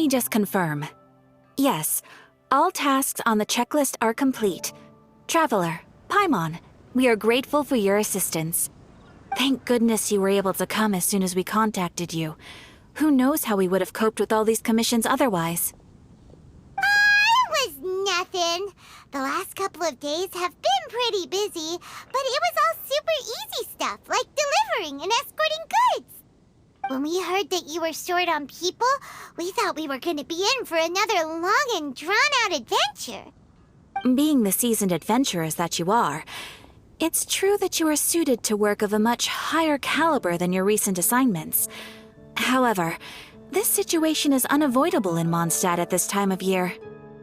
me just confirm. Yes, all tasks on the checklist are complete. Traveler, Paimon, we are grateful for your assistance. Thank goodness you were able to come as soon as we contacted you. Who knows how we would have coped with all these commissions otherwise? It was nothing. The last couple of days have been pretty busy, but it was all super easy stuff, like delivering and escorting goods. When we heard that you were short on people, we thought we were going to be in for another long and drawn-out adventure. Being the seasoned adventurers that you are, it's true that you are suited to work of a much higher caliber than your recent assignments. However, this situation is unavoidable in Mondstadt at this time of year.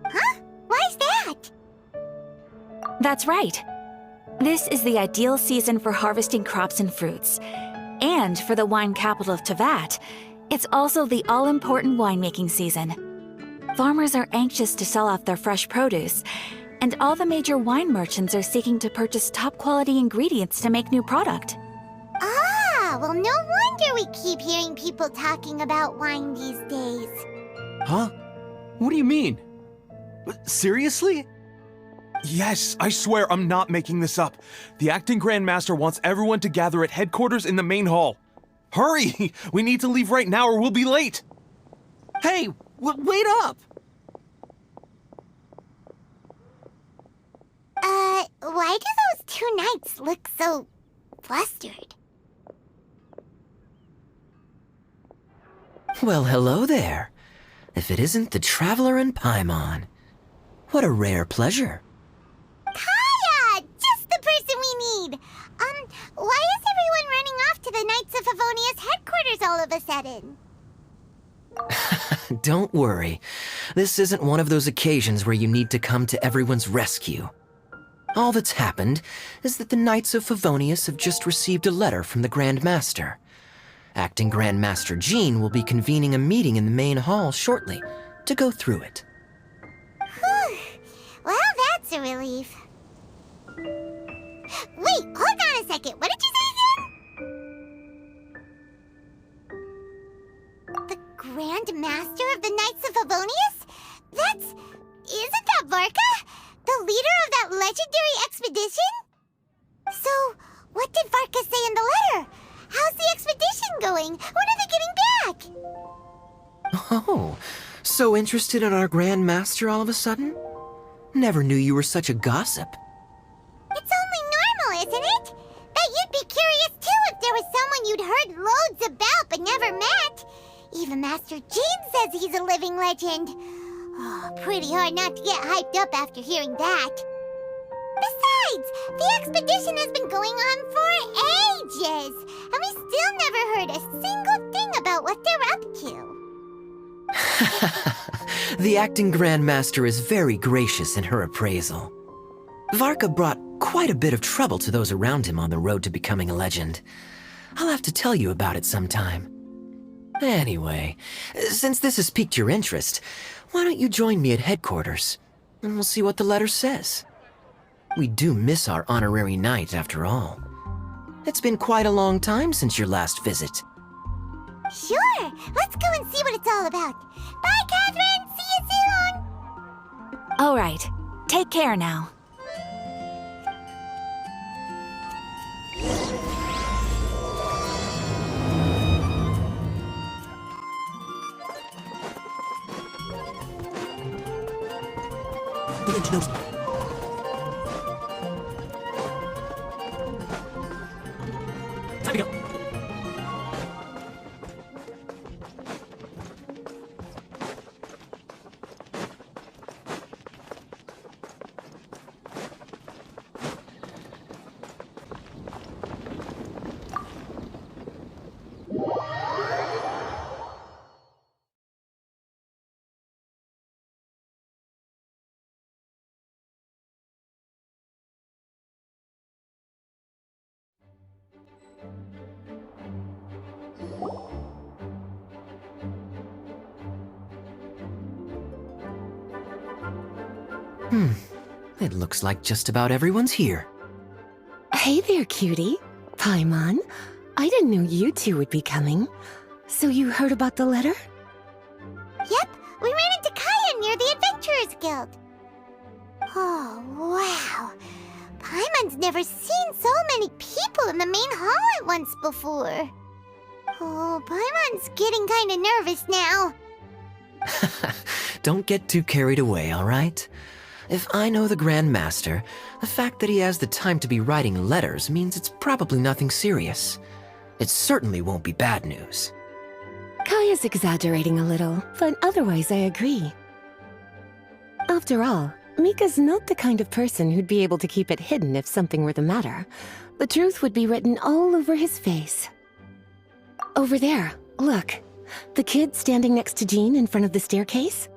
Huh? Why's that? That's right. This is the ideal season for harvesting crops and fruits. And for the wine capital of Teyvat, it's also the all-important winemaking season. Farmers are anxious to sell off their fresh produce, and all the major wine merchants are seeking to purchase top-quality ingredients to make new product. Ah, well, no wonder we keep hearing people talking about wine these days. Huh? What do you mean? Seriously? Yes, I swear I'm not making this up. The acting Grand Master wants everyone to gather at headquarters in the main hall. Hurry! We need to leave right now or we'll be late! Hey, wait up! Why do those two knights look so flustered? Well, hello there. If it isn't the Traveler and Paimon. What a rare pleasure. Kaya! Just the person we need! Why is everyone running off to the Knights of Favonius headquarters all of a sudden? Don't worry. This isn't one of those occasions where you need to come to everyone's rescue. All that's happened is that the Knights of Favonius have just received a letter from the Grand Master. Acting Grand Master Jean will be convening a meeting in the main hall shortly to go through it. Whew. Well, that's a relief. Wait, hold on a second. What did you say again? The Grand Master of the Knights of Favonius? Isn't that Varka? The leader of that legendary expedition? So, what did Varka say in the letter? How's the expedition going? When are they getting back? Oh, so interested in our Grand Master all of a sudden? Never knew you were such a gossip. It's only normal, isn't it? That you'd be curious too if there was someone you'd heard loads about but never met. Even Master Jean says he's a living legend. Oh, pretty hard not to get hyped up after hearing that. Besides, the expedition has been going on for ages, and we still never heard a single thing about what they're up to. The acting Grand Master is very gracious in her appraisal. Varka brought quite a bit of trouble to those around him on the road to becoming a legend. I'll have to tell you about it sometime. Anyway, since this has piqued your interest, why don't you join me at headquarters, and we'll see what the letter says. We do miss our honorary knight, after all. It's been quite a long time since your last visit. Sure, let's go and see what it's all about. Bye, Catherine! See you soon! All right, take care now. Time to go. It looks like just about everyone's here. Hey there, cutie. Paimon. I didn't know you two would be coming. So you heard about the letter? Yep, We ran into Kaya near the Adventurers Guild. Oh, wow. Paimon's never seen so many people in the main hall at once before. Oh, Paimon's getting kind of nervous now. Don't get too carried away, all right? If I know the Grand Master, the fact that he has the time to be writing letters means it's probably nothing serious. It certainly won't be bad news. Kaya's exaggerating a little, but otherwise I agree. After all, Mika's not the kind of person who'd be able to keep it hidden if something were the matter. The truth would be written all over his face. Over there, look. The kid standing next to Jean in front of the staircase?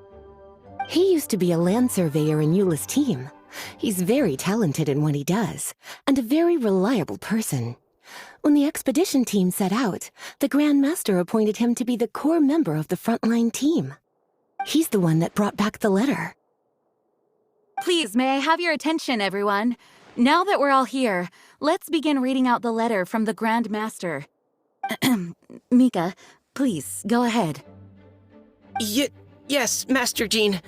He used to be a land surveyor in Eula's team. He's very talented in what he does, and a very reliable person. When the expedition team set out, the Grand Master appointed him to be the core member of the frontline team. He's the one that brought back the letter. Please, may I have your attention, everyone? Now that we're all here, let's begin reading out the letter from the Grand Master. Mika, please, go ahead. Yes, Master Jean.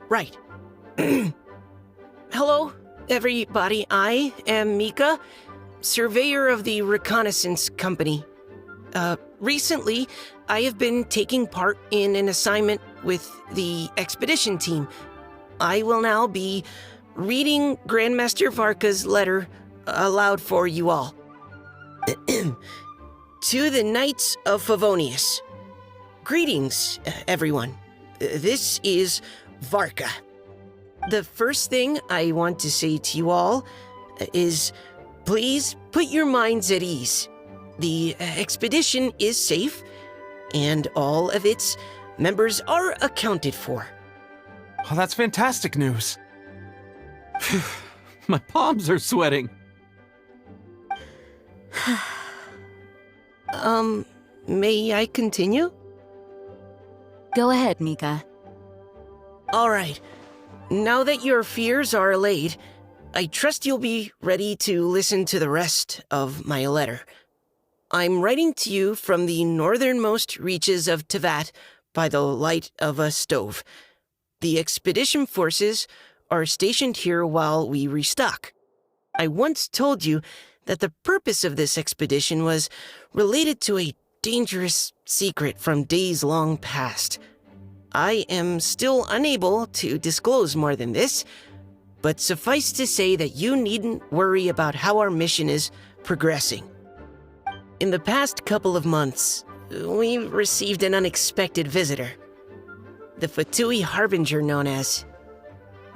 Right. Hello, everybody. I am Mika, surveyor of the Reconnaissance Company. Recently, I have been taking part in an assignment with the expedition team. I will now be reading Grandmaster Varka's letter aloud for you all. To the Knights of Favonius. Greetings, everyone. This is Varka. The first thing I want to say to you all is, please put your minds at ease. The expedition is safe, and all of its members are accounted for. Oh, that's fantastic news. My palms are sweating. May I continue? Go ahead, Mika. All right. Now that your fears are allayed, I trust you'll be ready to listen to the rest of my letter. I'm writing to you from the northernmost reaches of Tevat by the light of a stove. The expedition forces are stationed here while we restock. I once told you that the purpose of this expedition was related to a dangerous secret from days long past. I am still unable to disclose more than this, but suffice to say that you needn't worry about how our mission is progressing. In the past couple of months, we received an unexpected visitor. The Fatui Harbinger known as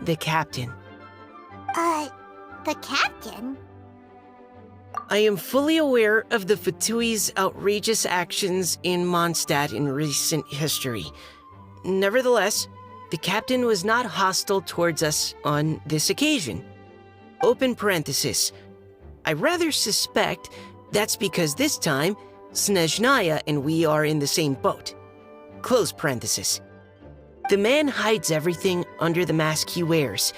the Captain. The captain? I am fully aware of the Fatui's outrageous actions in Mondstadt in recent history. Nevertheless, the captain was not hostile towards us on this occasion. Open parenthesis. I rather suspect that's because this time, Snezhnaya and we are in the same boat. Close parenthesis. The man hides everything under the mask he wears,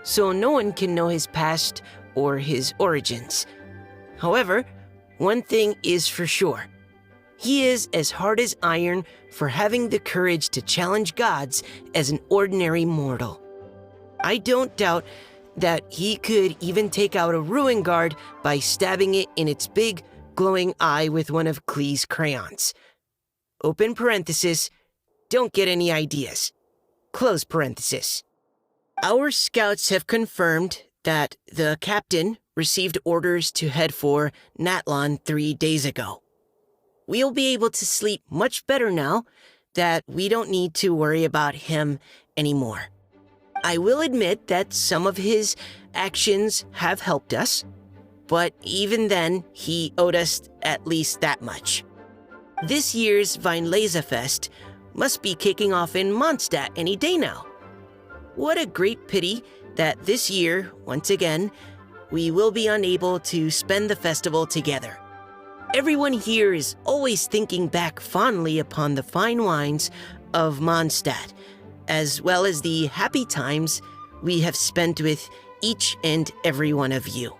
so no one can know his past or his origins. However, one thing is for sure. He is as hard as iron for having the courage to challenge gods as an ordinary mortal. I don't doubt that he could even take out a ruin guard by stabbing it in its big, glowing eye with one of Klee's crayons. Open parenthesis, don't get any ideas. Close parenthesis. Our scouts have confirmed that the captain received orders to head for Natlon 3 days ago. We'll be able to sleep much better now that we don't need to worry about him anymore. I will admit that some of his actions have helped us, but even then, he owed us at least that much. This year's Weinlesefest must be kicking off in Mondstadt any day now. What a great pity that this year, once again, we will be unable to spend the festival together. Everyone here is always thinking back fondly upon the fine wines of Mondstadt, as well as the happy times we have spent with each and every one of you.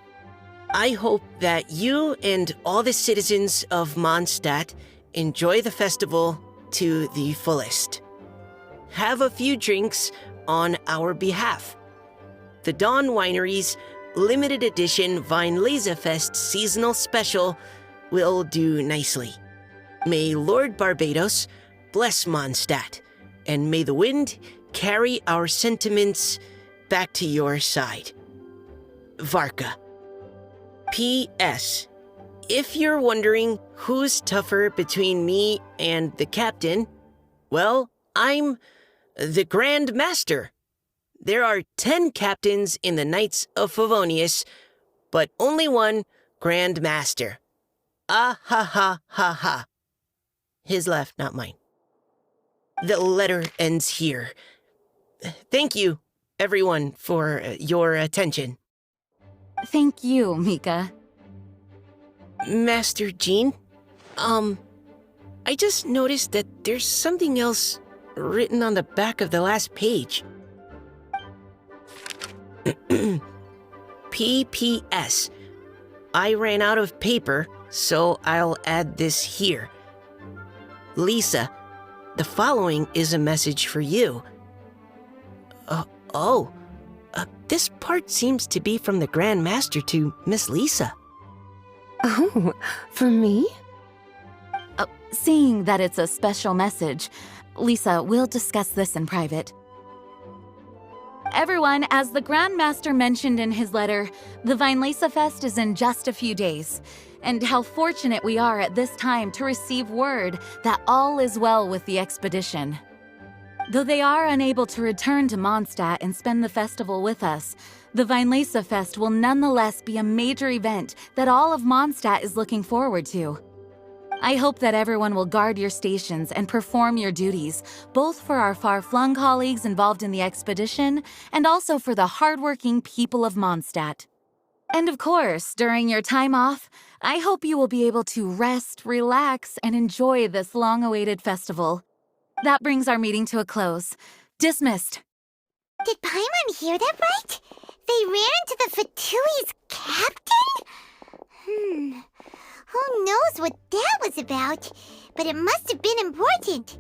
I hope that you and all the citizens of Mondstadt enjoy the festival to the fullest. Have a few drinks on our behalf. The Dawn Winery's limited edition Weinlesefest seasonal special will do nicely. May Lord Barbados bless Mondstadt, and may the wind carry our sentiments back to your side. Varka. P.S. If you're wondering who's tougher between me and the captain, well, I'm the Grand Master. There are 10 captains in the Knights of Favonius, but only one Grand Master. Ah ha ha ha ha. His laugh, not mine. The letter ends here. Thank you, everyone, for your attention. Thank you, Mika. Master Jean, I just noticed that there's something else written on the back of the last page. P.P.S. I ran out of paper, so I'll add this here. Lisa, the following is a message for you. This part seems to be from the Grand Master to Miss Lisa. Oh, for me? Seeing that it's a special message, Lisa, we'll discuss this in private. Everyone, as the Grand Master mentioned in his letter, the Weinlesefest is in just a few days. And how fortunate we are at this time to receive word that all is well with the expedition. Though they are unable to return to Mondstadt and spend the festival with us, the Weinlesefest will nonetheless be a major event that all of Mondstadt is looking forward to. I hope that everyone will guard your stations and perform your duties, both for our far-flung colleagues involved in the expedition and also for the hardworking people of Mondstadt. And of course, during your time off, I hope you will be able to rest, relax, and enjoy this long-awaited festival. That brings our meeting to a close. Dismissed. Did Paimon hear that right? They ran into the Fatui's captain? Who knows what that was about? But it must have been important.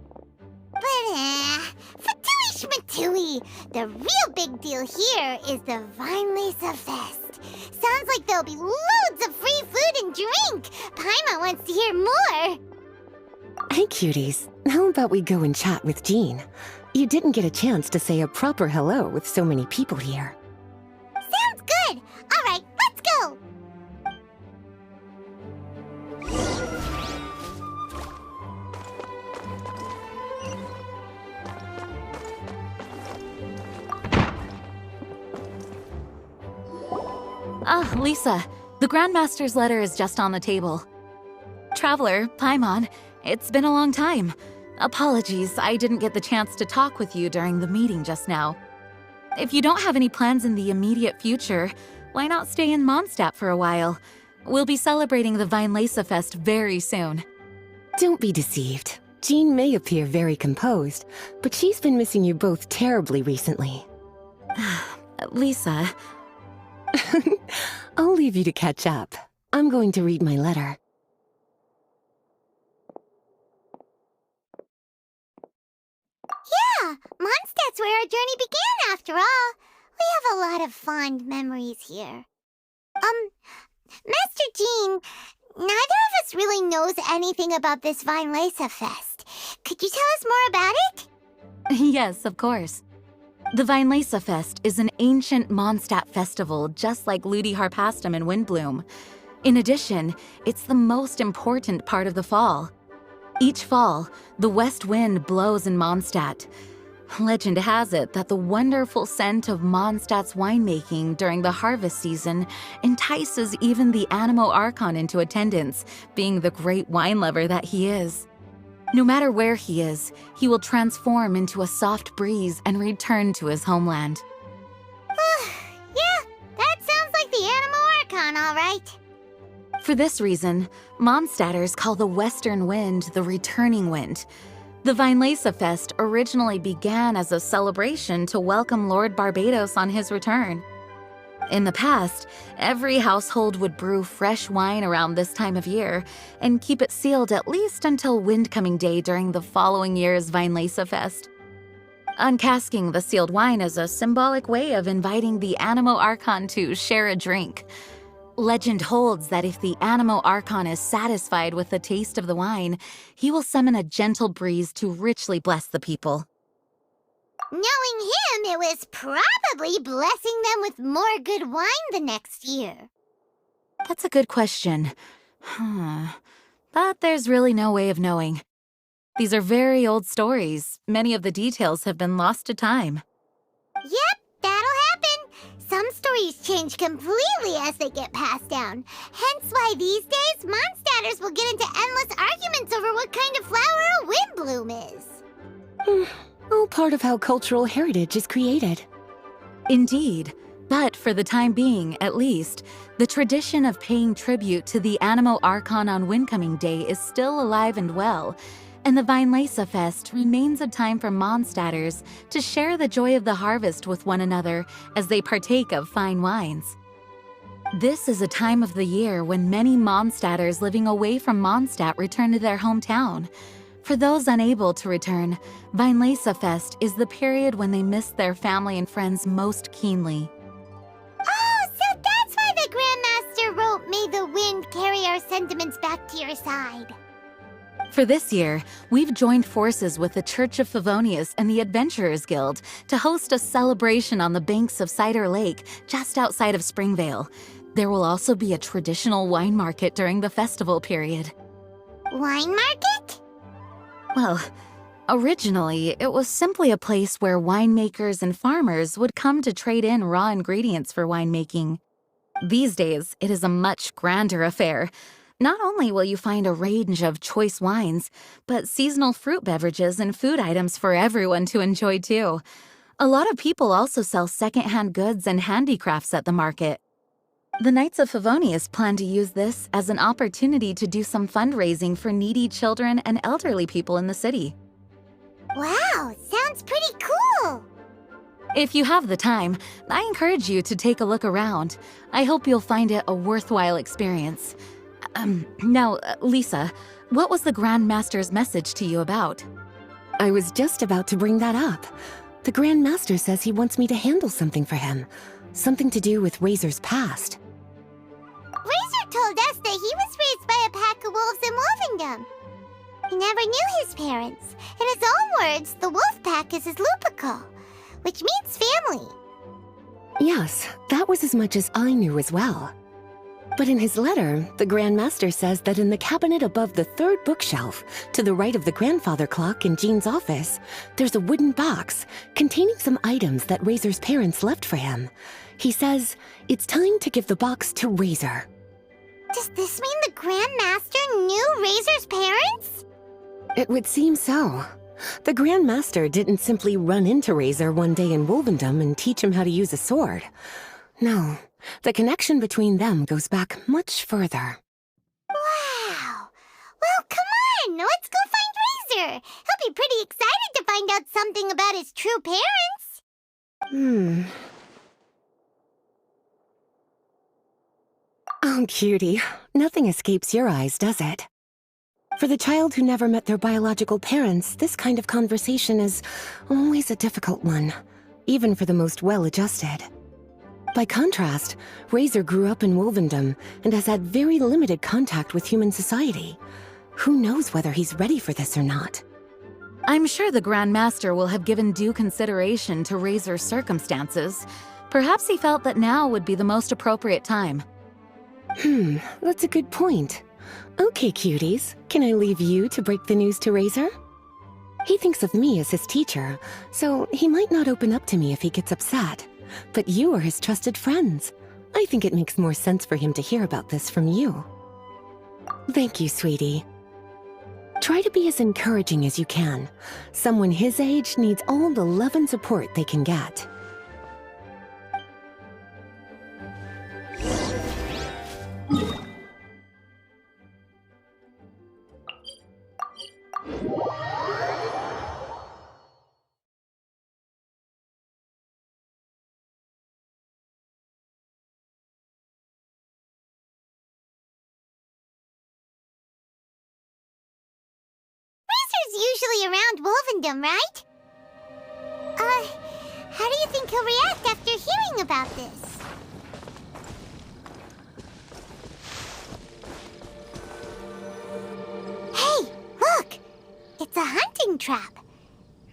But, Fatui Schmatui! The real big deal here is the Weinlesefest. Sounds like there'll be loads of free food and drink. Paimon wants to hear more. Hey, cuties. How about we go and chat with Jean? You didn't get a chance to say a proper hello with so many people here. Sounds good. All right, let's go. Lisa, the Grandmaster's letter is just on the table. Traveler, Paimon, it's been a long time. Apologies, I didn't get the chance to talk with you during the meeting just now. If you don't have any plans in the immediate future, why not stay in Mondstadt for a while? We'll be celebrating the Weinlesefest very soon. Don't be deceived. Jean may appear very composed, but she's been missing you both terribly recently. Lisa... I'll leave you to catch up. I'm going to read my letter. Yeah, Mondstadt's where our journey began after all. We have a lot of fond memories here. Master Jean, neither of us really knows anything about this Weinlesefest. Could you tell us more about it? Yes, of course. The Weinlesefest is an ancient Mondstadt festival just like Ludi Harpastum and Windbloom. In addition, it's the most important part of the fall. Each fall, the west wind blows in Mondstadt. Legend has it that the wonderful scent of Mondstadt's winemaking during the harvest season entices even the Animo Archon into attendance, being the great wine lover that he is. No matter where he is, he will transform into a soft breeze and return to his homeland. Yeah, that sounds like the Animo Archon, all right. For this reason, Mondstadters call the western wind the returning wind. The Weinlesefest originally began as a celebration to welcome Lord Barbados on his return. In the past, every household would brew fresh wine around this time of year and keep it sealed at least until Windcoming Day during the following year's Weinlesefest. Uncasking the sealed wine is a symbolic way of inviting the Animo Archon to share a drink. Legend holds that if the Animo Archon is satisfied with the taste of the wine, he will summon a gentle breeze to richly bless the people. Knowing him, it was probably blessing them with more good wine the next year. That's a good question. But there's really no way of knowing. These are very old stories. Many of the details have been lost to time. Yep, that'll happen. Some stories change completely as they get passed down. Hence why these days, Mondstatters will get into endless arguments over what kind of flower a windbloom is. All part of how cultural heritage is created. Indeed. But for the time being, at least, the tradition of paying tribute to the Animo Archon on Windcoming Day is still alive and well, and the Weinlesefest remains a time for Mondstatters to share the joy of the harvest with one another as they partake of fine wines. This is a time of the year when many Mondstatters living away from Mondstadt return to their hometown. For those unable to return, Weinlesefest is the period when they miss their family and friends most keenly. Oh, so that's why the Grandmaster wrote, "May the wind carry our sentiments back to your side." For this year, we've joined forces with the Church of Favonius and the Adventurers Guild to host a celebration on the banks of Cider Lake, just outside of Springvale. There will also be a traditional wine market during the festival period. Wine market? Well, originally, it was simply a place where winemakers and farmers would come to trade in raw ingredients for winemaking. These days, it is a much grander affair. Not only will you find a range of choice wines, but seasonal fruit beverages and food items for everyone to enjoy too. A lot of people also sell secondhand goods and handicrafts at the market. The Knights of Favonius plan to use this as an opportunity to do some fundraising for needy children and elderly people in the city. Wow, sounds pretty cool. If you have the time, I encourage you to take a look around. I hope you'll find it a worthwhile experience. Now, Lisa, what was the Grand Master's message to you about? I was just about to bring that up. The Grand Master says he wants me to handle something for him. Something to do with Razor's past. Razor told us that he was raised by a pack of wolves in Wolvendom. He never knew his parents. In his own words, the wolf pack is his lupical, which means family. Yes, that was as much as I knew as well. But in his letter, the Grand Master says that in the cabinet above the third bookshelf, to the right of the grandfather clock in Jean's office, there's a wooden box containing some items that Razor's parents left for him. He says it's time to give the box to Razor. Does this mean the Grand Master knew Razor's parents? It would seem so. The Grand Master didn't simply run into Razor one day in Wolvendom and teach him how to use a sword. No, the connection between them goes back much further. Wow. Well, come on, let's go find Razor. He'll be pretty excited to find out something about his true parents. Oh, cutie, nothing escapes your eyes, does it? For the child who never met their biological parents, this kind of conversation is always a difficult one, even for the most well-adjusted. By contrast, Razor grew up in Wolvendom and has had very limited contact with human society. Who knows whether he's ready for this or not? I'm sure the Grand Master will have given due consideration to Razor's circumstances. Perhaps he felt that now would be the most appropriate time. That's a good point. Okay, cuties, can I leave you to break the news to Razor? He thinks of me as his teacher, so he might not open up to me if he gets upset. But you are his trusted friends. I think it makes more sense for him to hear about this from you. Thank you, sweetie. Try to be as encouraging as you can. Someone his age needs all the love and support they can get. usually around Wolvendom, right? How do you think he'll react after hearing about this? Hey, look! It's a hunting trap.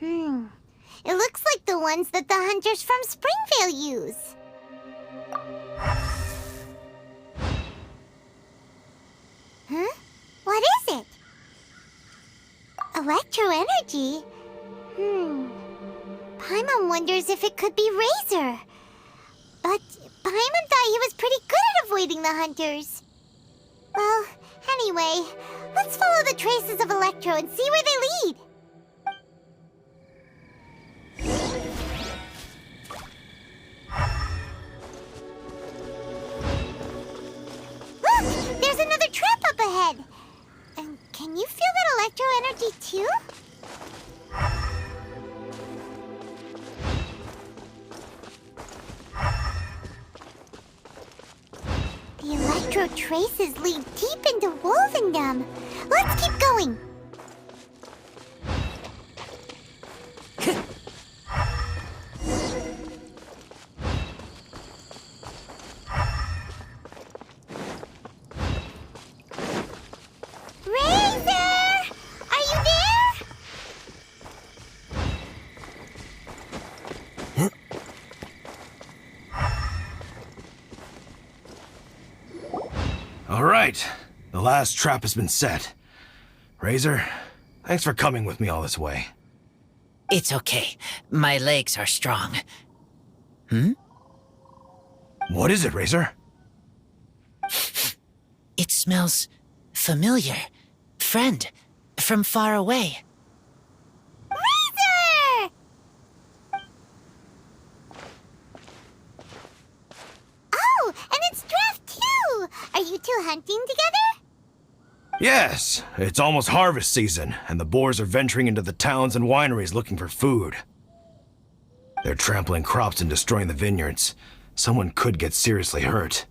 It looks like the ones that the hunters from Springvale use. Huh? What is it? Electro energy? Paimon wonders if it could be Razor. But Paimon thought he was pretty good at avoiding the hunters. Well, anyway, let's follow the traces of Electro and see where they lead. Look! There's another trap up ahead! And can you feel that electro energy too? The electro traces lead deep into Wolvendom. Let's keep going! All right, the last trap has been set. Razor, thanks for coming with me all this way. It's okay. My legs are strong. What is it, Razor? It smells familiar. Friend, from far away. Razor! Oh, and it's Draft too! Are you two hunting together? Yes, it's almost harvest season, and the boars are venturing into the towns and wineries looking for food. They're trampling crops and destroying the vineyards. Someone could get seriously hurt.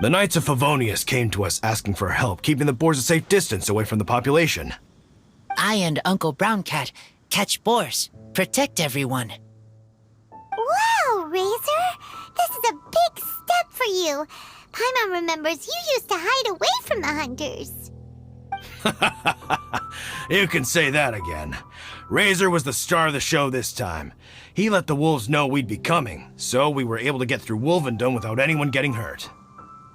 The Knights of Favonius came to us asking for help keeping the boars a safe distance away from the population. I and Uncle Brown Cat catch boars, protect everyone. Wow, Razor! This is a big step for you. Paimon remembers you used to hide away from the hunters. You can say that again. Razor was the star of the show this time. He let the wolves know we'd be coming, so we were able to get through Wolvendom without anyone getting hurt.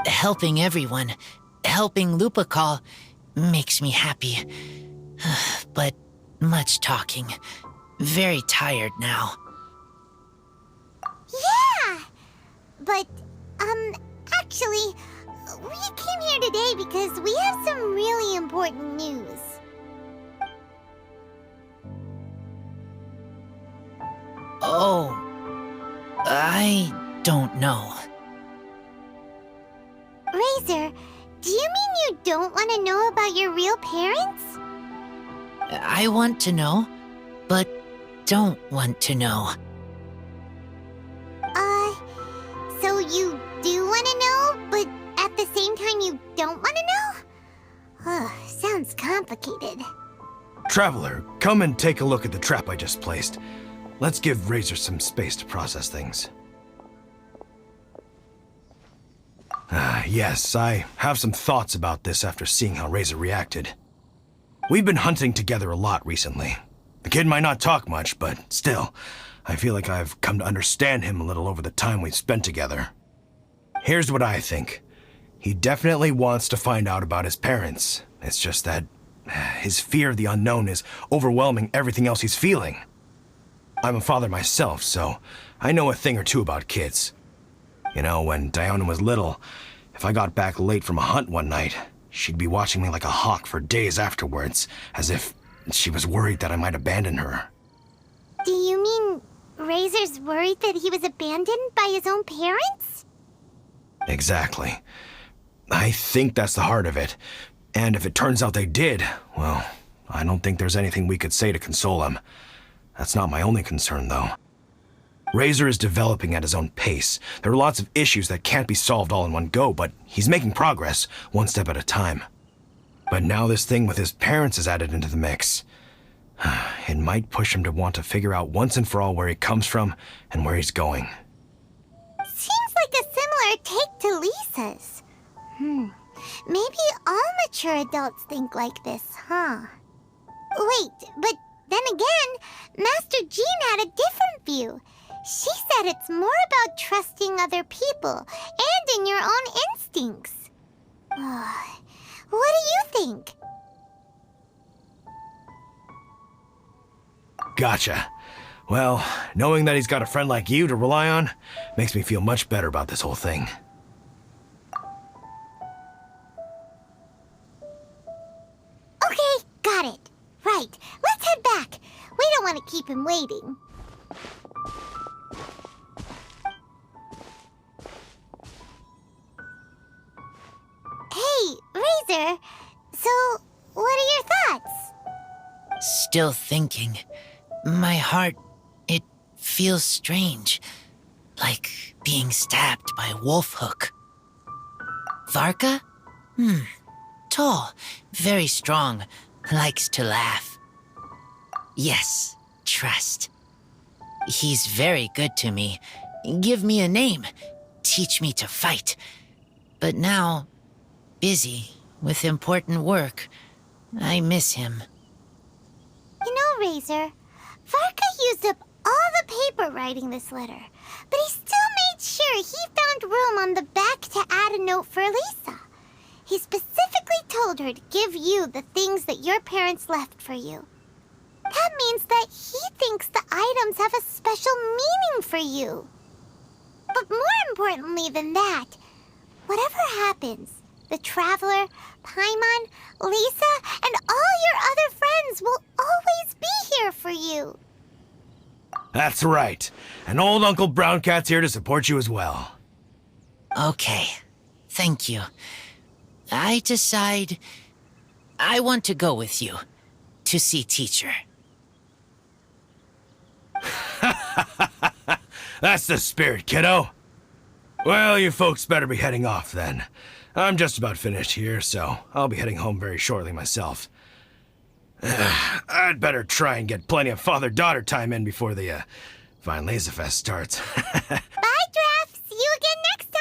Helping everyone, helping Lupical, makes me happy. But much talking. Very tired now. Yeah! But, actually, we came here today because we have some really important news. Oh, I don't know. Razor, do you mean you don't want to know about your real parents? I want to know, but don't want to know. So you do want to know, but at the same time you don't want to know? Sounds complicated. Traveler, come and take a look at the trap I just placed. Let's give Razor some space to process things. Yes, I have some thoughts about this after seeing how Razor reacted. We've been hunting together a lot recently. The kid might not talk much, but still, I feel like I've come to understand him a little over the time we've spent together. Here's what I think. He definitely wants to find out about his parents. It's just that his fear of the unknown is overwhelming everything else he's feeling. I'm a father myself, so I know a thing or two about kids. You know, when Diana was little, if I got back late from a hunt one night, she'd be watching me like a hawk for days afterwards, as if she was worried that I might abandon her. Do you mean Razor's worried that he was abandoned by his own parents? Exactly. I think that's the heart of it. And if it turns out they did, well, I don't think there's anything we could say to console him. That's not my only concern, though. Razor is developing at his own pace. There are lots of issues that can't be solved all in one go, but he's making progress, one step at a time. But now this thing with his parents is added into the mix. It might push him to want to figure out once and for all where he comes from and where he's going. Seems like a similar take to Lisa's. Maybe all mature adults think like this, huh? Wait, but then again, Master Jean had a different view. She said it's more about trusting other people and in your own instincts. What do you think? Gotcha. Well, knowing that he's got a friend like you to rely on makes me feel much better about this whole thing. Okay, got it. Right, let's head back. We don't want to keep him waiting. Hey, Razor. So, what are your thoughts? Still thinking. My heart, it feels strange. Like being stabbed by a wolf hook. Varka? Tall, very strong, likes to laugh. Yes, trust. He's very good to me. Give me a name. Teach me to fight. But now, busy with important work. I miss him. You know, Razor, Varka used up all the paper writing this letter, but he still made sure he found room on the back to add a note for Lisa. He specifically told her to give you the things that your parents left for you. That means that he thinks the items have a special meaning for you. But more importantly than that, whatever happens, the Traveler, Paimon, Lisa, and all your other friends will always be here for you. That's right. And old Uncle Brown Cat's here to support you as well. Okay, thank you. I decide I want to go with you to see teacher. That's the spirit, kiddo. Well, you folks better be heading off then. I'm just about finished here, so I'll be heading home very shortly myself. I'd better try and get plenty of father-daughter time in before the Weinlesefest starts. Bye, Draft. See you again next time.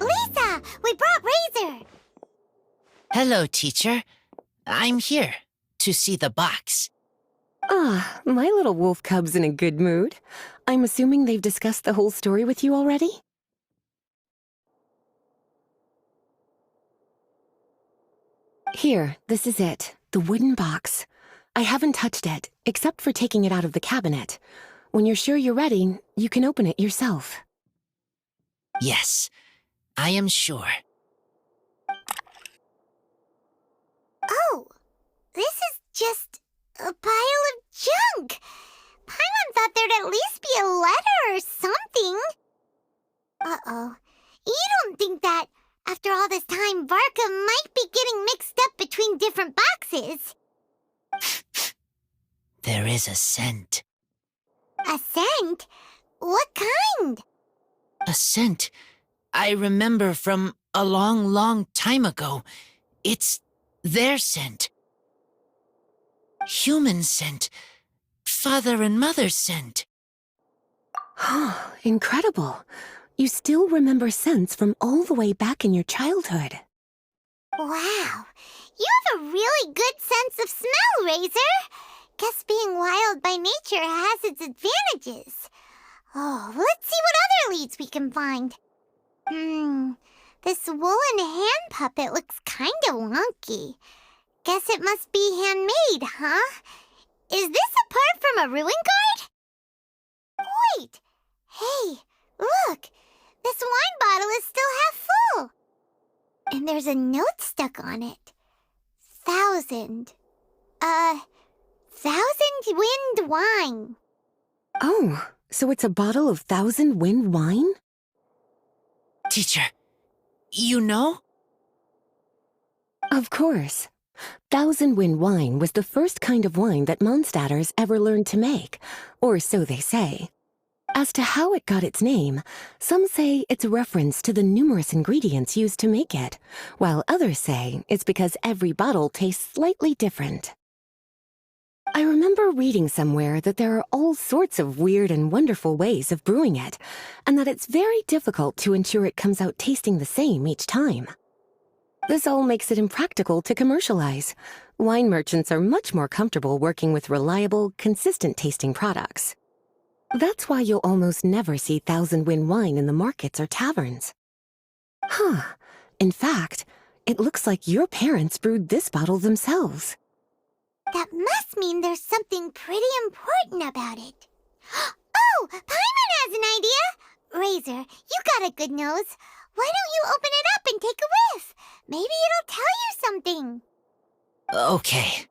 Lisa, we brought Razor. Hello, teacher. I'm here to see the box. Ah, my little wolf cub's in a good mood. I'm assuming they've discussed the whole story with you already? Here, this is it. The wooden box. I haven't touched it, except for taking it out of the cabinet. When you're sure you're ready, you can open it yourself. Yes, I am sure. Oh, this is just a pile of junk. Paimon thought there'd at least be a letter or something. Uh-oh. You don't think that, after all this time, Varka might be getting mixed up between different boxes? There is a scent. A scent? What kind? A scent I remember from a long, long time ago. It's their scent. Human scent. Father and mother's scent. Incredible. You still remember scents from all the way back in your childhood. Wow. You have a really good sense of smell, Razor. Guess being wild by nature has its advantages. Oh, let's see what other leads we can find. This woolen hand puppet looks kinda wonky. Guess it must be handmade, huh? Is this a part from a ruin guard? point! Hey, look! This wine bottle is still half full! And there's a note stuck on it. 1,000 wind wine. Oh, so it's a bottle of 1,000 wind wine? Teacher, you know? Of course. 1,000 wind wine was the first kind of wine that Mondstadters ever learned to make, or so they say. As to how it got its name, some say it's a reference to the numerous ingredients used to make it, while others say it's because every bottle tastes slightly different. I remember reading somewhere that there are all sorts of weird and wonderful ways of brewing it, and that it's very difficult to ensure it comes out tasting the same each time. This all makes it impractical to commercialize. Wine merchants are much more comfortable working with reliable, consistent-tasting products. That's why you'll almost never see 1,000 wind wine in the markets or taverns. Huh. In fact, it looks like your parents brewed this bottle themselves. That must mean there's something pretty important about it. Oh, Paimon has an idea! Razor, you got a good nose. Why don't you open it up and take a whiff? Maybe it'll tell you something. Okay.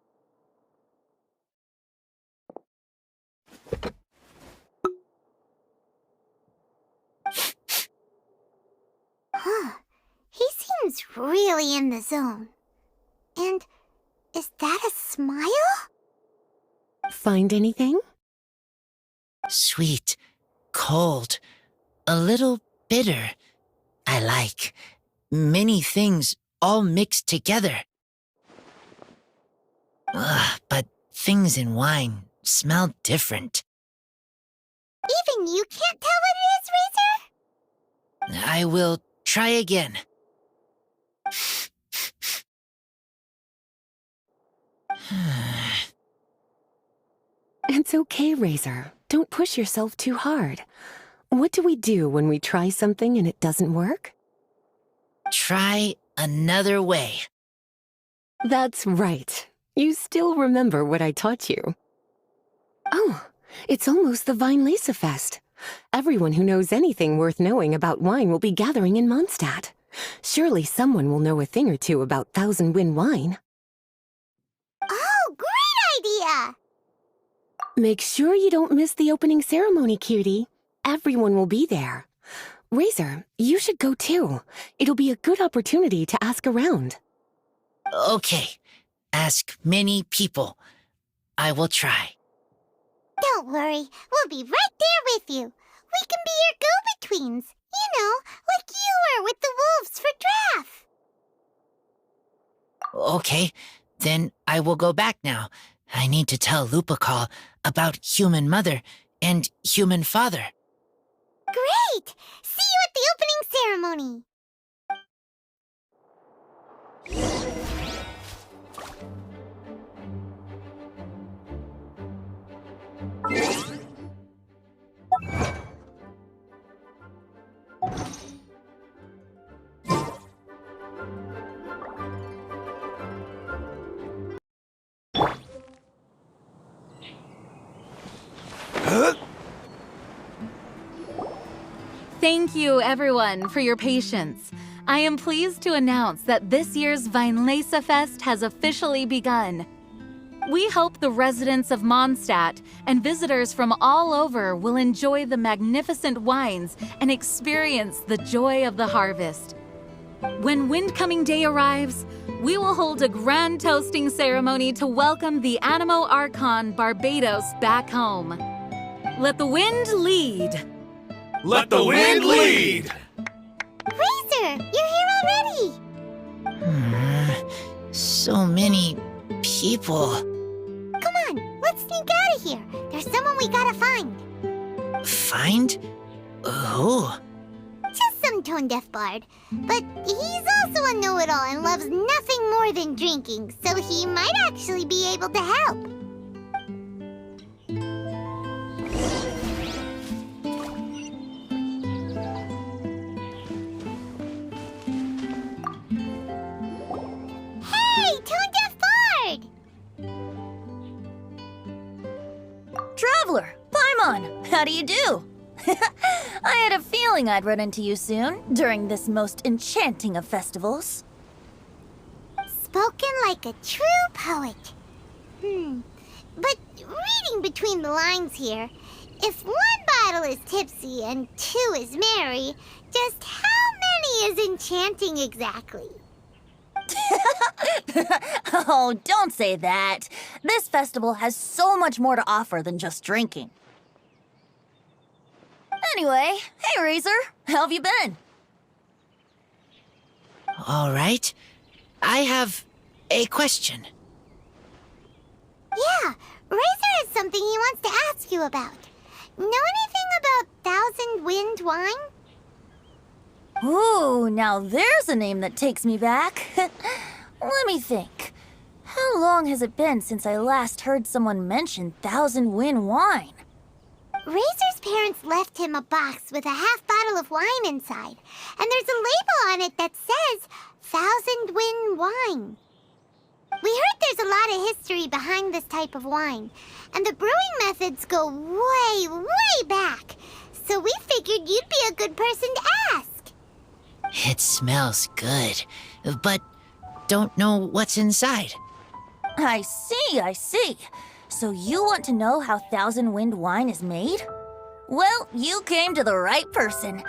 Huh. He seems really in the zone. And is that a smile? Find anything? Sweet, cold, a little bitter. I like many things all mixed together. But things in wine smell different. Even you can't tell what it is, Razor? I will try again. It's okay, Razor. Don't push yourself too hard. What do we do when we try something and it doesn't work? Try another way. That's right. You still remember what I taught you. Oh, it's almost the Weinlesefest. Everyone who knows anything worth knowing about wine will be gathering in Mondstadt. Surely someone will know a thing or two about 1,000 wind wine. Oh, great idea! Make sure you don't miss the opening ceremony, cutie. Everyone will be there. Razor, you should go too. It'll be a good opportunity to ask around. Okay. Ask many people. I will try. Don't worry, we'll be right there with you. We can be your go-betweens. You know, like you were with the wolves for Draff. Okay, then I will go back now. I need to tell Lupacall about human mother and human father. Great! See you at the opening ceremony. Thank you, everyone, for your patience. I am pleased to announce that this year's Weinlesefest has officially begun. We hope the residents of Mondstadt and visitors from all over will enjoy the magnificent wines and experience the joy of the harvest. When Windcoming Day arrives, we will hold a grand toasting ceremony to welcome the Animo Archon Barbados back home. Let the wind lead! Let the wind lead! Razor, you're here already. So many people. Come on, let's sneak out of here. There's someone we gotta find. Find? Who? Just some tone-deaf bard. But he's also a know-it-all and loves nothing more than drinking, so he might actually be able to help. Hey, tone-deaf bard! Traveler, Paimon, How do you do? I had a feeling I'd run into you soon, during this most enchanting of festivals. Spoken like a true poet. But reading between the lines here, if one bottle is tipsy and two is merry, just how many is enchanting exactly? Oh, don't say that. This festival has so much more to offer than just drinking. Anyway, hey Razor, how have you been? All right. I have a question. Yeah, Razor has something he wants to ask you about. Know anything about Thousand Wind wine? Ooh, now there's a name that takes me back. Let me think. How long has it been since I last heard someone mention Thousand Wind wine? Razor's parents left him a box with a half bottle of wine inside, and there's a label on it that says Thousand Wind wine. We heard there's a lot of history behind this type of wine, and the brewing methods go way, way back, so we figured you'd be a good person to ask. It smells good, but don't know what's inside. I see. So you want to know how Thousand Wind wine is made? Well, you came to the right person.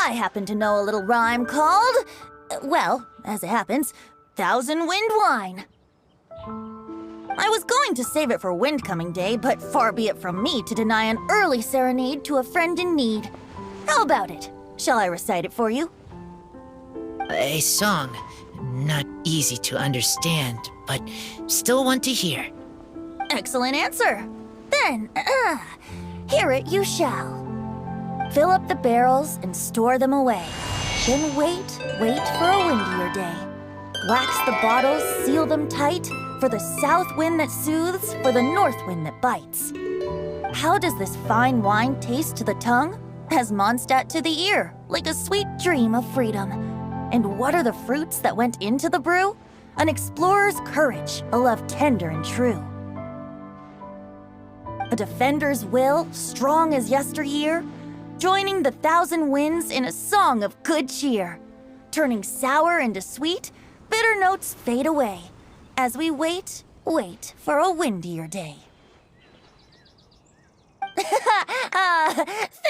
I happen to know a little rhyme called, well, as it happens, Thousand Wind wine. I was going to save it for Windcoming Day, but far be it from me to deny an early serenade to a friend in need. How about it? Shall I recite it for you? A song. Not easy to understand, but still want to hear. Excellent answer. Then, hear it you shall. Fill up the barrels and store them away. Then wait for a windier day. Wax the bottles, seal them tight, for the south wind that soothes, for the north wind that bites. How does this fine wine taste to the tongue? As Mondstadt to the ear, like a sweet dream of freedom. And what are the fruits that went into the brew? An explorer's courage, a love tender and true. A defender's will, strong as yesteryear, joining the thousand winds in a song of good cheer. Turning sour into sweet, bitter notes fade away, as we wait for a windier day.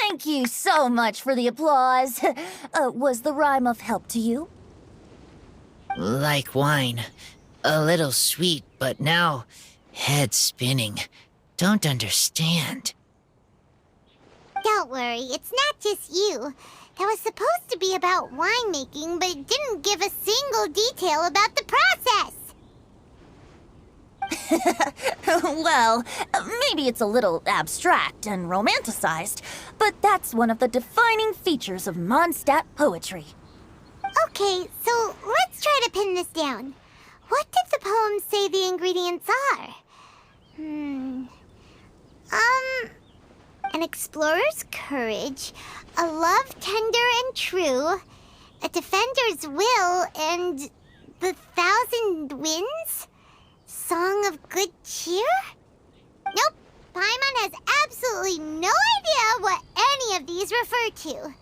Thank you so much for the applause. Was the rhyme of help to you? Like wine. A little sweet, but now head spinning. Don't understand. Don't worry, it's not just you. That was supposed to be about winemaking, but it didn't give a single detail about the process. Well, maybe it's a little abstract and romanticized, but that's one of the defining features of Mondstadt poetry. Okay, so let's try to pin this down. What did the poem say the ingredients are? An explorer's courage, a love tender and true, a defender's will, and the thousand winds? Song of good cheer? Nope, Paimon has absolutely no idea what any of these refer to.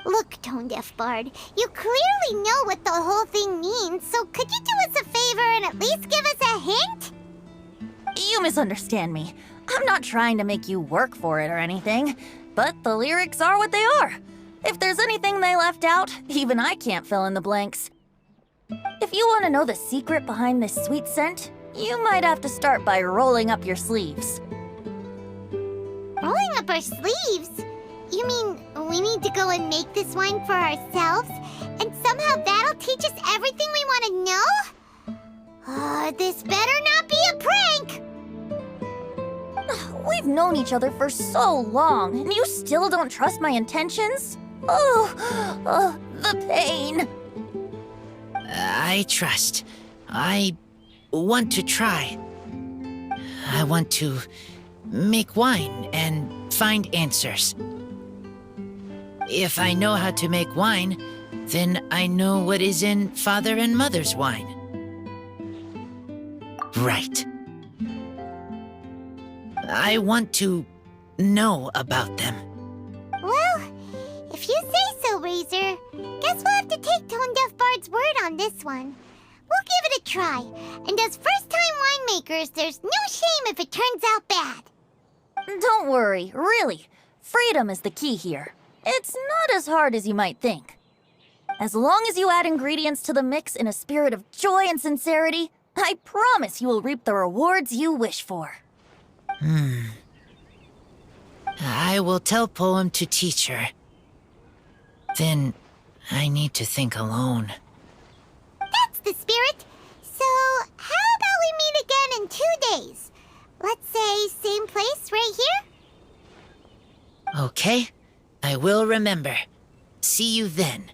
Look, tone-deaf bard, you clearly know what the whole thing means, so could you do us a favor and at least give us a hint? You misunderstand me. I'm not trying to make you work for it or anything, but the lyrics are what they are. If there's anything they left out, even I can't fill in the blanks. If you want to know the secret behind this sweet scent, you might have to start by rolling up your sleeves. Rolling up our sleeves? You mean we need to go and make this wine for ourselves, and somehow that'll teach us everything we want to know? This better not be a prank! We've known each other for so long, and you still don't trust my intentions? Oh, the pain. I trust. I want to try. I want to make wine and find answers. If I know how to make wine, then I know what is in Father and Mother's wine. Right. I want to know about them. Well, if you say so, Razor. Guess we'll have to take Tone Deaf Bard's word on this one. We'll give it a try, and as first-time winemakers, there's no shame if it turns out bad. Don't worry, really. Freedom is the key here. It's not as hard as you might think. As long as you add ingredients to the mix in a spirit of joy and sincerity, I promise you will reap the rewards you wish for. I will tell Poem to teach her. Then I need to think alone. That's the spirit. So, how about we meet again in 2 days? Let's say same place right here? Okay, I will remember. See you then.